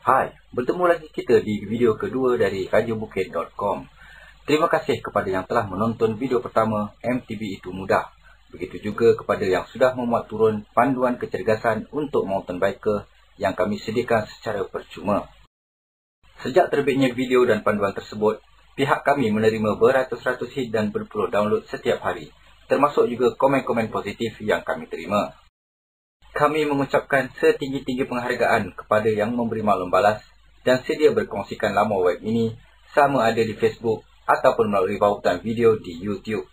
Hai, bertemu lagi kita di video kedua dari rajabukit.com. Terima kasih kepada yang telah menonton video pertama MTB itu mudah. Begitu juga kepada yang sudah memuat turun panduan kecergasan untuk mountain biker yang kami sediakan secara percuma. Sejak terbitnya video dan panduan tersebut, pihak kami menerima beratus-ratus hit dan berpuluh download setiap hari, termasuk juga komen-komen positif yang kami terima. Kami mengucapkan setinggi-tinggi penghargaan kepada yang memberi maklum balas dan sedia berkongsikan laman web ini sama ada di Facebook ataupun melalui bautan video di YouTube.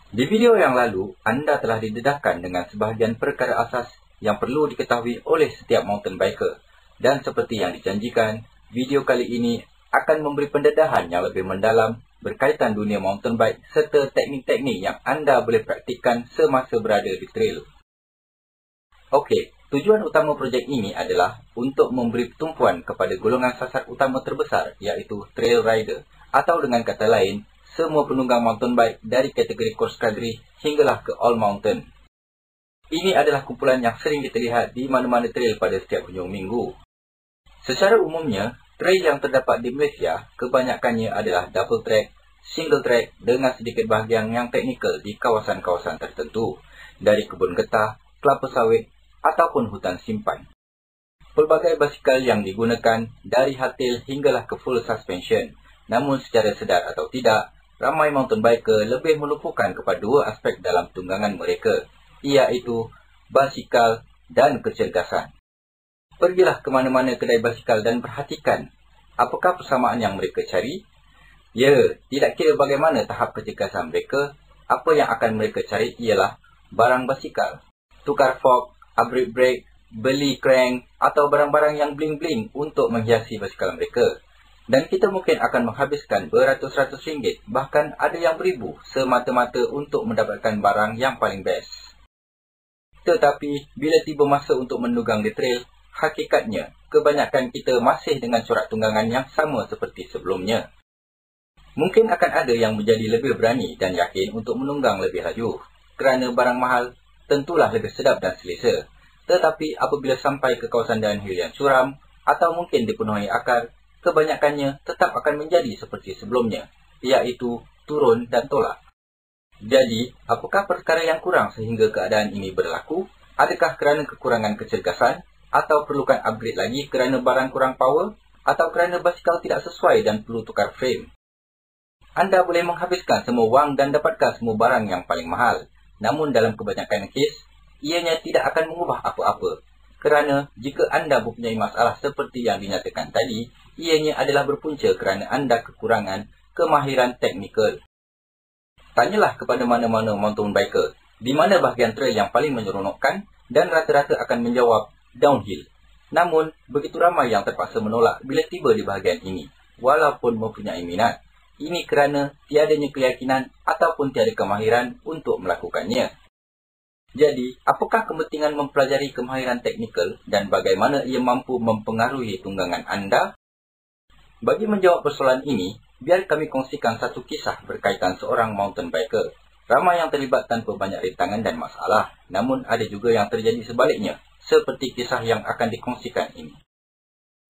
Di video yang lalu, anda telah didedahkan dengan sebahagian perkara asas yang perlu diketahui oleh setiap mountain biker. Dan seperti yang dijanjikan, video kali ini akan memberi pendedahan yang lebih mendalam berkaitan dunia mountain bike serta teknik-teknik yang anda boleh praktikkan semasa berada di trail. Okey, tujuan utama projek ini adalah untuk memberi tumpuan kepada golongan sasar utama terbesar iaitu trail rider atau dengan kata lain, semua penunggang mountain bike dari kategori cross country hinggalah ke all mountain. Ini adalah kumpulan yang sering kita lihat di mana-mana trail pada setiap hujung minggu. Secara umumnya, trail yang terdapat di Malaysia kebanyakannya adalah double track, single track dengan sedikit bahagian yang teknikal di kawasan-kawasan tertentu, dari kebun getah, kelapa sawit ataupun hutan simpan. Pelbagai basikal yang digunakan dari hardtail hinggalah ke full suspension. Namun secara sedar atau tidak, ramai mountain biker lebih melupakan kepada dua aspek dalam tunggangan mereka, iaitu basikal dan kecergasan. Pergilah ke mana-mana kedai basikal dan perhatikan apakah persamaan yang mereka cari. Ya, tidak kira bagaimana tahap kecergasan mereka, apa yang akan mereka cari ialah barang basikal, tukar fork, upgrade brake, beli crank atau barang-barang yang bling-bling untuk menghiasi basikal mereka. Dan kita mungkin akan menghabiskan beratus-ratus ringgit, bahkan ada yang beribu semata-mata untuk mendapatkan barang yang paling best. Tetapi, bila tiba masa untuk menunggang di trail, hakikatnya, kebanyakan kita masih dengan corak tunggangan yang sama seperti sebelumnya. Mungkin akan ada yang menjadi lebih berani dan yakin untuk menunggang lebih laju, kerana barang mahal tentulah lebih sedap dan selesa. Tetapi apabila sampai ke kawasan downhill yang curam atau mungkin dipenuhi akar, kebanyakannya tetap akan menjadi seperti sebelumnya, iaitu turun dan tolak. Jadi, apakah perkara yang kurang sehingga keadaan ini berlaku? Adakah kerana kekurangan kecergasan? Atau perlukan upgrade lagi kerana barang kurang power? Atau kerana basikal tidak sesuai dan perlu tukar frame? Anda boleh menghabiskan semua wang dan dapatkan semua barang yang paling mahal. Namun dalam kebanyakan kes, ianya tidak akan mengubah apa-apa. Kerana jika anda mempunyai masalah seperti yang dinyatakan tadi, ianya adalah berpunca kerana anda kekurangan kemahiran teknikal. Tanyalah kepada mana-mana mountain biker, di mana bahagian trail yang paling menyeronokkan dan rata-rata akan menjawab downhill. Namun, begitu ramai yang terpaksa menolak bila tiba di bahagian ini, walaupun mempunyai minat. Ini kerana tiadanya keyakinan ataupun tiada kemahiran untuk melakukannya. Jadi, apakah kepentingan mempelajari kemahiran teknikal dan bagaimana ia mampu mempengaruhi tunggangan anda? Bagi menjawab persoalan ini, biar kami kongsikan satu kisah berkaitan seorang mountain biker. Ramai yang terlibat tanpa banyak rintangan dan masalah, namun ada juga yang terjadi sebaliknya, seperti kisah yang akan dikongsikan ini.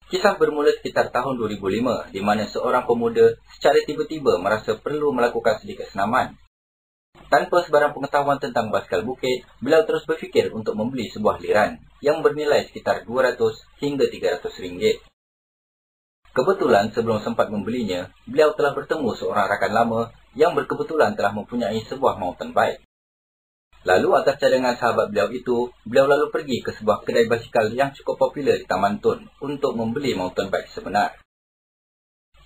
Kisah bermula sekitar tahun 2005, di mana seorang pemuda secara tiba-tiba merasa perlu melakukan sedikit senaman. Tanpa sebarang pengetahuan tentang basikal bukit, beliau terus berfikir untuk membeli sebuah liran yang bernilai sekitar 200 hingga 300 ringgit. Kebetulan sebelum sempat membelinya, beliau telah bertemu seorang rakan lama yang berkebetulan telah mempunyai sebuah mountain bike. Lalu atas cadangan sahabat beliau itu, beliau lalu pergi ke sebuah kedai basikal yang cukup popular di Taman Tun untuk membeli mountain bike sebenar.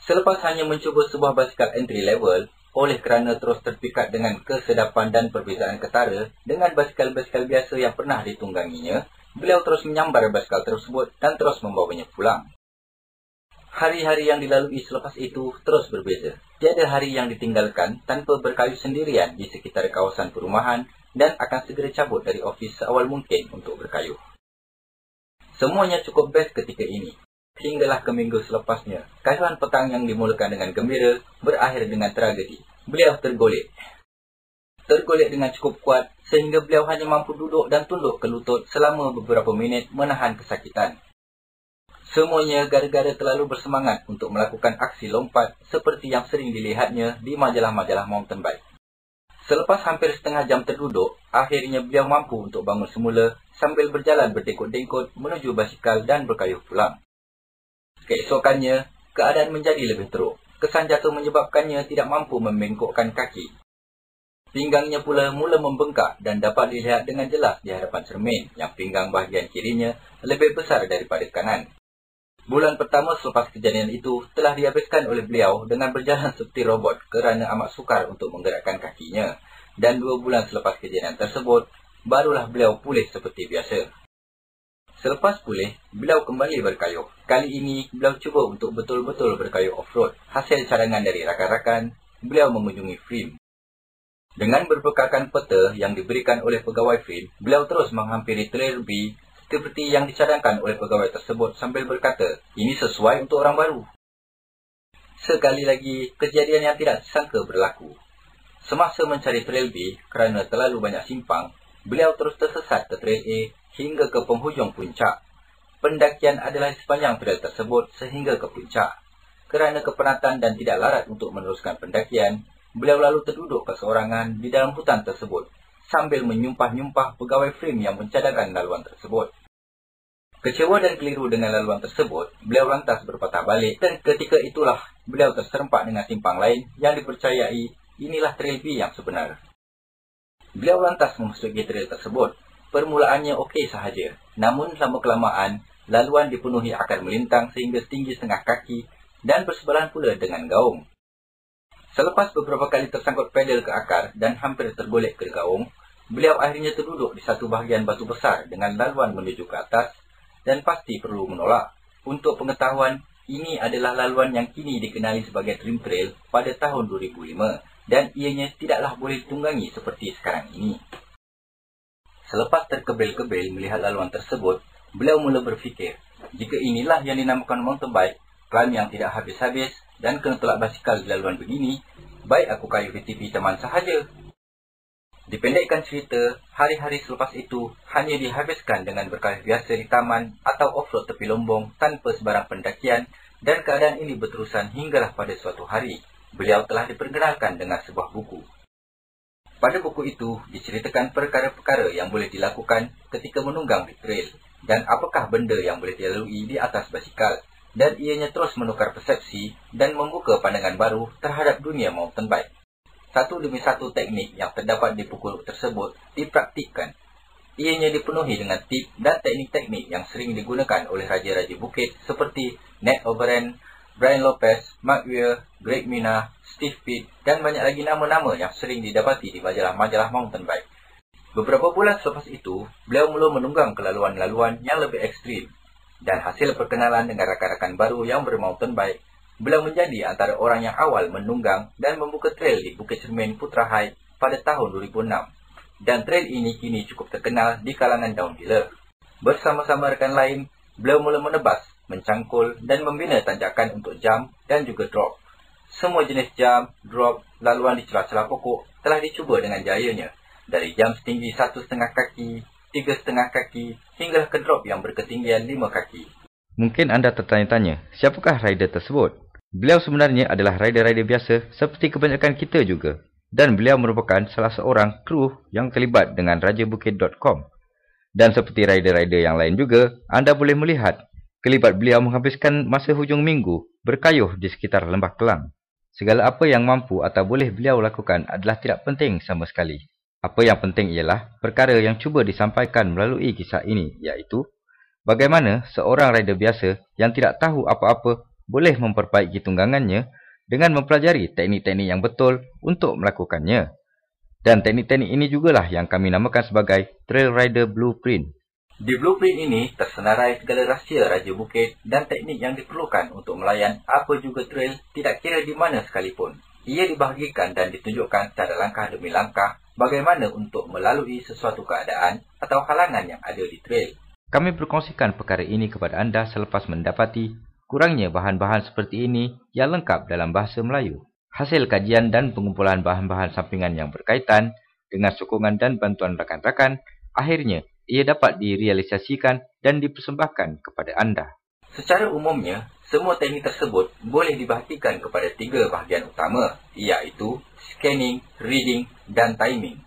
Selepas hanya mencuba sebuah basikal entry level, oleh kerana terus terpikat dengan kesedapan dan perbezaan ketara dengan basikal-basikal biasa yang pernah ditungganginya, beliau terus menyambar basikal tersebut dan terus membawanya pulang. Hari-hari yang dilalui selepas itu terus berbeza. Tiada hari yang ditinggalkan tanpa berkayu sendirian di sekitar kawasan perumahan dan akan segera cabut dari ofis seawal mungkin untuk berkayuh. Semuanya cukup best ketika ini. Hinggalah ke minggu selepasnya, kayuhan petang yang dimulakan dengan gembira berakhir dengan tragedi. Beliau tergolek. Tergolek dengan cukup kuat sehingga beliau hanya mampu duduk dan tunduk ke lutut selama beberapa minit menahan kesakitan. Semuanya gara-gara terlalu bersemangat untuk melakukan aksi lompat seperti yang sering dilihatnya di majalah-majalah mountain bike. Selepas hampir setengah jam terduduk, akhirnya beliau mampu untuk bangun semula sambil berjalan berdengkut-dengkut menuju basikal dan berkayuh pulang. Keesokannya, keadaan menjadi lebih teruk. Kesan jatuh menyebabkannya tidak mampu membengkokkan kaki. Pinggangnya pula mula membengkak dan dapat dilihat dengan jelas di hadapan cermin yang pinggang bahagian kirinya lebih besar daripada kanan. Bulan pertama selepas kejadian itu telah dihabiskan oleh beliau dengan berjalan seperti robot kerana amat sukar untuk menggerakkan kakinya. Dan 2 bulan selepas kejadian tersebut, barulah beliau pulih seperti biasa. Selepas pulih, beliau kembali berkayuh. Kali ini, beliau cuba untuk betul-betul berkayuh off-road. Hasil cadangan dari rakan-rakan, beliau mengunjungi FRIM. Dengan berbekalkan peta yang diberikan oleh pegawai FRIM, beliau terus menghampiri Trail B seperti yang dicadangkan oleh pegawai tersebut sambil berkata, ini sesuai untuk orang baru. Sekali lagi, kejadian yang tidak disangka berlaku. Semasa mencari Trail B kerana terlalu banyak simpang, beliau terus tersesat ke Trail A hingga ke penghujung puncak. Pendakian adalah di sepanjang trail tersebut sehingga ke puncak. Kerana kepenatan dan tidak larat untuk meneruskan pendakian, beliau lalu terduduk keseorangan di dalam hutan tersebut sambil menyumpah-nyumpah pegawai FRIM yang mencadangkan laluan tersebut. Kecewa dan keliru dengan laluan tersebut, beliau lantas berpatah balik dan ketika itulah beliau terserempak dengan simpang lain yang dipercayai inilah Trail B yang sebenar. Beliau lantas memasuki trail tersebut. Permulaannya okey sahaja, namun lama-kelamaan laluan dipenuhi akar melintang sehingga setinggi setengah kaki dan bersebelahan pula dengan gaung. Selepas beberapa kali tersangkut pedal ke akar dan hampir tergolek ke gaung, beliau akhirnya terduduk di satu bahagian batu besar dengan laluan menuju ke atas dan pasti perlu menolak. Untuk pengetahuan, ini adalah laluan yang kini dikenali sebagai Dream Trail pada tahun 2005 dan ianya tidaklah boleh ditunggangi seperti sekarang ini. Selepas terkebil-kebil melihat laluan tersebut, beliau mula berfikir, jika inilah yang dinamakan mountain bike, climb yang tidak habis-habis dan kena tolak basikal di laluan begini, baik aku kayuh di tepi taman sahaja. Dipendekkan cerita, hari-hari selepas itu hanya dihabiskan dengan berkayuh biasa di taman atau off-road tepi lombong tanpa sebarang pendakian dan keadaan ini berterusan hinggalah pada suatu hari, beliau telah diperkenalkan dengan sebuah buku. Pada buku itu diceritakan perkara-perkara yang boleh dilakukan ketika menunggang di trail dan apakah benda yang boleh dilalui di atas basikal dan ianya terus menukar persepsi dan membuka pandangan baru terhadap dunia mountain bike. Satu demi satu teknik yang terdapat di buku tersebut dipraktikkan. Ianya dipenuhi dengan tip dan teknik-teknik yang sering digunakan oleh raja-raja bukit seperti Ned O'Brien, Brian Lopez, Mark Weir, Greg Minna, Steve Pitt dan banyak lagi nama-nama yang sering didapati di majalah-majalah mountain bike. Beberapa bulan selepas itu, beliau mula menunggang ke laluan-laluan yang lebih ekstrim. Dan hasil perkenalan dengan rakan-rakan baru yang bermountain bike, beliau menjadi antara orang yang awal menunggang dan membuka trail di Bukit Cermin Putra Hike pada tahun 2006. Dan trail ini kini cukup terkenal di kalangan downhiller. Bersama-sama rekan lain, beliau mula menebas, mencangkul dan membina tanjakan untuk jump dan juga drop. Semua jenis jump, drop, laluan di celah-celah pokok telah dicuba dengan jayanya. Dari jump setinggi 1,5 kaki, 3,5 kaki, hingga ke drop yang berketinggian 5 kaki. Mungkin anda tertanya-tanya, siapakah rider tersebut? Beliau sebenarnya adalah rider-rider biasa seperti kebanyakan kita juga. Dan beliau merupakan salah seorang kru yang terlibat dengan rajabukit.com. Dan seperti rider-rider yang lain juga, anda boleh melihat kelibat beliau menghabiskan masa hujung minggu berkayuh di sekitar Lembah Kelang. Segala apa yang mampu atau boleh beliau lakukan adalah tidak penting sama sekali. Apa yang penting ialah perkara yang cuba disampaikan melalui kisah ini, iaitu bagaimana seorang rider biasa yang tidak tahu apa-apa boleh memperbaiki tunggangannya dengan mempelajari teknik-teknik yang betul untuk melakukannya. Dan teknik-teknik ini jugalah yang kami namakan sebagai Trail Rider Blueprint. Di blueprint ini tersenarai segala rahsia Raja Bukit dan teknik yang diperlukan untuk melayan apa juga trail tidak kira di mana sekalipun. Ia dibahagikan dan ditunjukkan secara langkah demi langkah bagaimana untuk melalui sesuatu keadaan atau halangan yang ada di trail. Kami berkongsikan perkara ini kepada anda selepas mendapati kurangnya bahan-bahan seperti ini yang lengkap dalam bahasa Melayu. Hasil kajian dan pengumpulan bahan-bahan sampingan yang berkaitan dengan sokongan dan bantuan rakan-rakan, akhirnya ia dapat direalisasikan dan dipersembahkan kepada anda. Secara umumnya, semua teknik tersebut boleh dibahagikan kepada 3 bahagian utama, iaitu scanning, reading dan timing.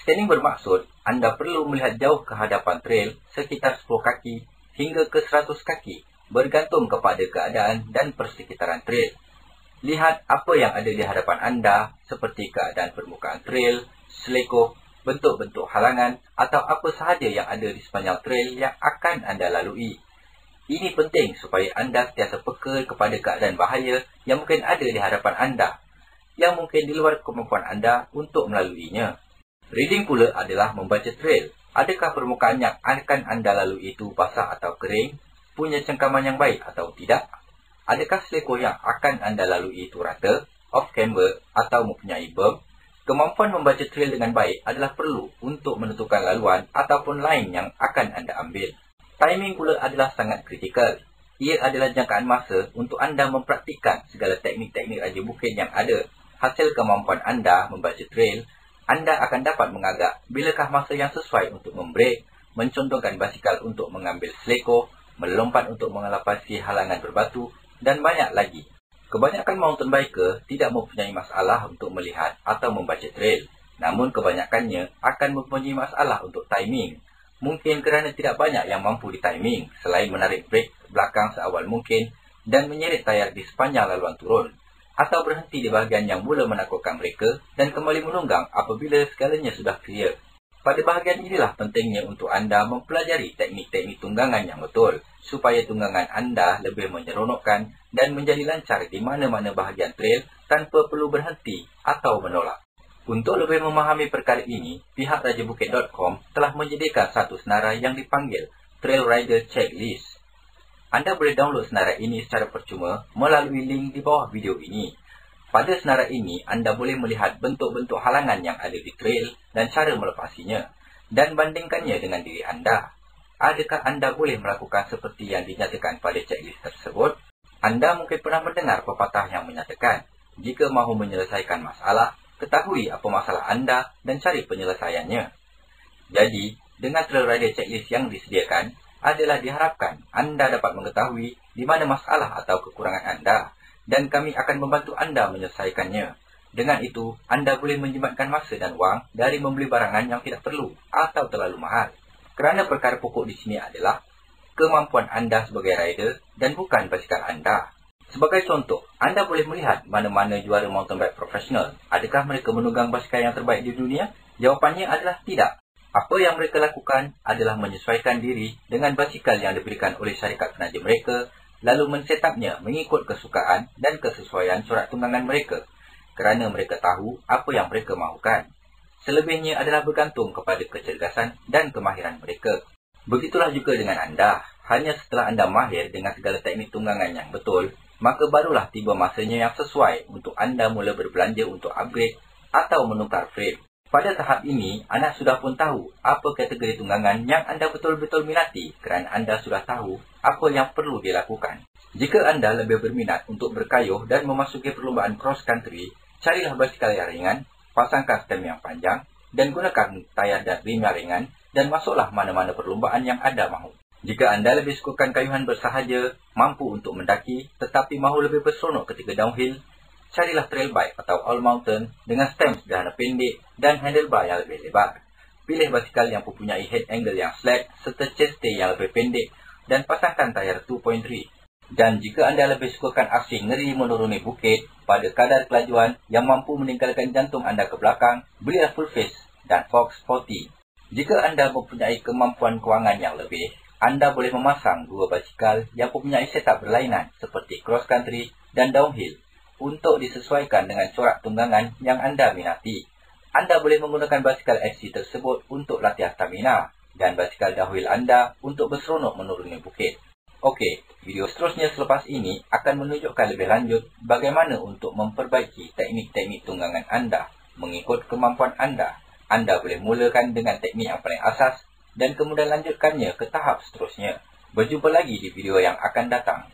Scanning bermaksud anda perlu melihat jauh ke hadapan trail sekitar 10 kaki hingga ke 100 kaki, bergantung kepada keadaan dan persekitaran trail. Lihat apa yang ada di hadapan anda seperti keadaan permukaan trail, selekoh, bentuk-bentuk halangan atau apa sahaja yang ada di sepanjang trail yang akan anda lalui. Ini penting supaya anda sentiasa peka kepada keadaan bahaya yang mungkin ada di hadapan anda, yang mungkin di luar kemampuan anda untuk melaluinya. Reading pula adalah membaca trail. Adakah permukaan yang akan anda lalui itu basah atau kering, punya cengkaman yang baik atau tidak? Adakah selekoh yang akan anda lalui itu rata, off-camber atau mempunyai berm? Kemampuan membaca trail dengan baik adalah perlu untuk menentukan laluan ataupun line yang akan anda ambil. Timing pula adalah sangat kritikal. Ia adalah jangkaan masa untuk anda mempraktikkan segala teknik-teknik raja bukit yang ada. Hasil kemampuan anda membaca trail, anda akan dapat mengagak bilakah masa yang sesuai untuk membrek, mencontohkan basikal untuk mengambil selekoh, melompat untuk mengelapasi halangan berbatu, dan banyak lagi. Kebanyakan mountain biker tidak mempunyai masalah untuk melihat atau membaca trail. Namun kebanyakannya akan mempunyai masalah untuk timing. Mungkin kerana tidak banyak yang mampu di timing selain menarik brek belakang seawal mungkin dan menyeret tayar di sepanjang laluan turun. Atau berhenti di bahagian yang mula menakutkan mereka dan kembali menunggang apabila segalanya sudah clear. Pada bahagian inilah pentingnya untuk anda mempelajari teknik-teknik tunggangan yang betul, supaya tunggangan anda lebih menyeronokkan dan menjadi lancar di mana-mana bahagian trail tanpa perlu berhenti atau menolak. Untuk lebih memahami perkara ini, pihak rajabukit.com telah menyediakan satu senarai yang dipanggil Trail Rider Checklist. Anda boleh download senarai ini secara percuma melalui link di bawah video ini. Pada senarai ini, anda boleh melihat bentuk-bentuk halangan yang ada di trail dan cara melepasinya, dan bandingkannya dengan diri anda. Adakah anda boleh melakukan seperti yang dinyatakan pada checklist tersebut? Anda mungkin pernah mendengar pepatah yang menyatakan, jika mahu menyelesaikan masalah, ketahui apa masalah anda dan cari penyelesaiannya. Jadi, dengan Trail Rider Checklist yang disediakan, adalah diharapkan anda dapat mengetahui di mana masalah atau kekurangan anda, dan kami akan membantu anda menyelesaikannya. Dengan itu, anda boleh menjimatkan masa dan wang dari membeli barangan yang tidak perlu atau terlalu mahal. Kerana perkara pokok di sini adalah kemampuan anda sebagai rider dan bukan basikal anda. Sebagai contoh, anda boleh melihat mana-mana juara mountain bike profesional. Adakah mereka menunggang basikal yang terbaik di dunia? Jawapannya adalah tidak. Apa yang mereka lakukan adalah menyesuaikan diri dengan basikal yang diberikan oleh syarikat penaja mereka, lalu mensetapnya mengikut kesukaan dan kesesuaian corak tunggangan mereka, kerana mereka tahu apa yang mereka mahukan. Selebihnya adalah bergantung kepada kecergasan dan kemahiran mereka. Begitulah juga dengan anda. Hanya setelah anda mahir dengan segala teknik tunggangan yang betul, maka barulah tiba masanya yang sesuai untuk anda mula berbelanja untuk upgrade atau menukar frame. Pada tahap ini, anda sudah pun tahu apa kategori tunggangan yang anda betul-betul minati kerana anda sudah tahu apa yang perlu dilakukan. Jika anda lebih berminat untuk berkayuh dan memasuki perlombaan cross country, carilah basikal yang ringan, pasangkan stem yang panjang, dan gunakan tayar dan rim yang ringan, dan masuklah mana-mana perlombaan yang anda mahu. Jika anda lebih sukakan kayuhan bersahaja, mampu untuk mendaki, tetapi mahu lebih berseronok ketika downhill, carilah trail bike atau all mountain dengan stem sederhana pendek dan handlebar yang lebih lebar. Pilih basikal yang mempunyai head angle yang flat serta chassis yang lebih pendek dan pasangkan tayar 2.3. Dan jika anda lebih sukakan aksi ngeri menuruni bukit pada kadar kelajuan yang mampu meninggalkan jantung anda ke belakang, belilah full face dan Fox 40. Jika anda mempunyai kemampuan kewangan yang lebih, anda boleh memasang dua basikal yang mempunyai setup berlainan seperti cross country dan downhill untuk disesuaikan dengan corak tunggangan yang anda minati. Anda boleh menggunakan basikal XC tersebut untuk latihan stamina dan basikal downhill anda untuk berseronok menuruni bukit. Okey, video seterusnya selepas ini akan menunjukkan lebih lanjut bagaimana untuk memperbaiki teknik-teknik tunggangan anda mengikut kemampuan anda. Anda boleh mulakan dengan teknik yang paling asas dan kemudian lanjutkannya ke tahap seterusnya. Berjumpa lagi di video yang akan datang.